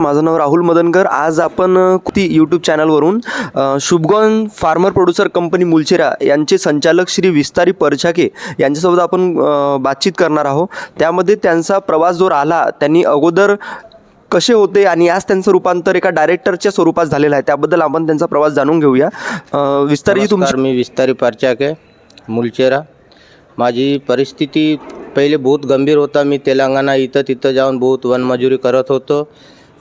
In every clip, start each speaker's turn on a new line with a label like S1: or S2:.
S1: माझं नाव राहुल मदनकर. आज आपण ती यूट्यूब चॅनलवरून Shubhgaon farmer producer company Mulchera यांचे संचालक श्री विस्तारी परछाके यांच्यासोबत आपण बातचीत करणार आहोत. त्यामध्ये त्यांचा प्रवास जो राहिला, त्यांनी अगोदर कसे होते आणि आज त्यांचं रूपांतर एका डायरेक्टरच्या स्वरूपात झालेलं आहे, त्याबद्दल आपण त्यांचा प्रवास जाणून घेऊया. विस्तारी
S2: नमस्कार, मी विस्तारी परछाके मुलचेरा. माझी परिस्थिती पहिले बहुत गंभीर होता. मी तेलंगणा इथं तिथं जाऊन बहुत वनमजुरी करत होतो.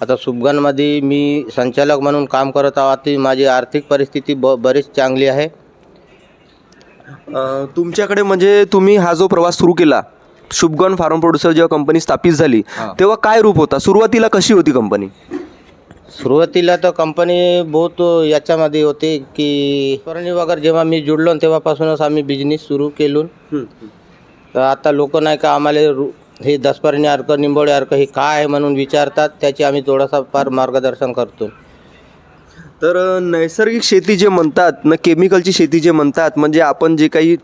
S2: आता शुभगॉनमध्ये मी संचालक म्हणून काम करत आहोत. माझी आर्थिक परिस्थिती बरीच चांगली आहे.
S1: तुमच्याकडे म्हणजे तुम्ही हा जो प्रवास सुरू केला, शुभगॉन फार्म प्रोड्युसर जेव्हा कंपनी स्थापित झाली तेव्हा काय रूप होता? सुरुवातीला कशी होती कंपनी?
S2: सुरुवातीला तर कंपनी बहुत याच्यामध्ये होते की परणी वगैरे जेव्हा मी जुडलो तेव्हापासूनच आम्ही बिझनेस सुरू केलो. तर आता लोक नाही का आम्हाला हे दसपर्णी अर्क निंबोडे अर्क हे काय आहे म्हणून विचारतात. त्याची आम्ही थोडासा फार मार्गदर्शन करतो.
S1: तर नैसर्गिक शेती जे म्हणतात ना, केमिकलची शेती जे म्हणतात, म्हणजे आपण जे काही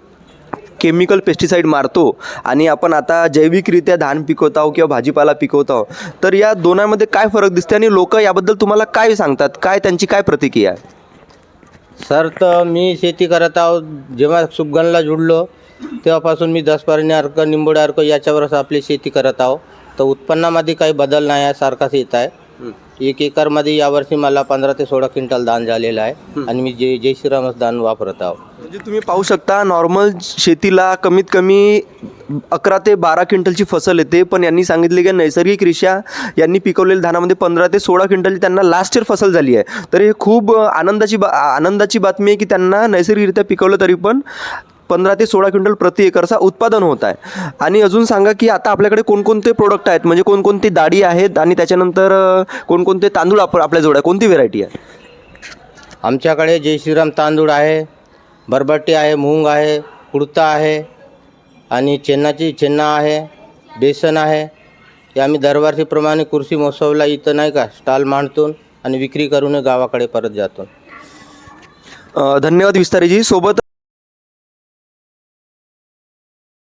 S1: केमिकल पेस्टिसाईड मारतो आणि आपण आता जैविकरित्या धान पिकवत आहोत किंवा भाजीपाला पिकवत आहोत, तर या दोनांमध्ये काय फरक दिसते आणि लोक याबद्दल तुम्हाला काय सांगतात? काय त्यांची काय प्रतिक्रिया आहे?
S2: सर, तर मी शेती करत आहोत. जेव्हा शुभगॉनला जुडलो तेव्हापासून मी दसपर्णी अर्क निंबोडे अर्क याच्यावरच आपली शेती करत आहो. तर उत्पन्नामध्ये काही बदल नाही आहे, सारखाच येत आहे. 1 एकरमध्ये यावर्षी मला 15 ते 16 क्विंटल धान झालेलं आहे आणि मी जय श्रीरामच धान वापरत आहो.
S1: म्हणजे तुम्ही पाहू शकता, नॉर्मल शेतीला कमीत कमी 11 ते 12 क्विंटलची फसल येते, पण यांनी सांगितले की नैसर्गिकरित्या यांनी पिकवलेल्या धानामध्ये 15 ते 16 क्विंटलची त्यांना लास्ट इयर फसल झाली आहे. तर हे खूप आनंदाची बातमी आहे की त्यांना नैसर्गिकरित्या पिकवलं तरी पण 15 ते 16 क्विंटल प्रति एकरचा उत्पादन होत आहे. आणि अजून सांगा की आता आपल्याकडे कोणकोणते प्रोडक्ट आहेत, म्हणजे कोणकोणती डाळी आहेत आणि त्याच्यानंतर कोणकोणते तांदूळ आपल्याजवळ आहे, कोणती व्हेरायटी आहे?
S2: आमच्याकडे जय श्रीराम तांदूळ आहे, बरबटी आहे, मूग आहे, कुडता आहे आणि चेन्ना आहे, बेसन आहे. हे आम्ही दरवर्षीप्रमाणे कृषी महोत्सवला इथं नाही का स्टॉल मांडतो आणि विक्री करून गावाकडे परत जातो.
S1: धन्यवाद विस्तारीजी. सोबत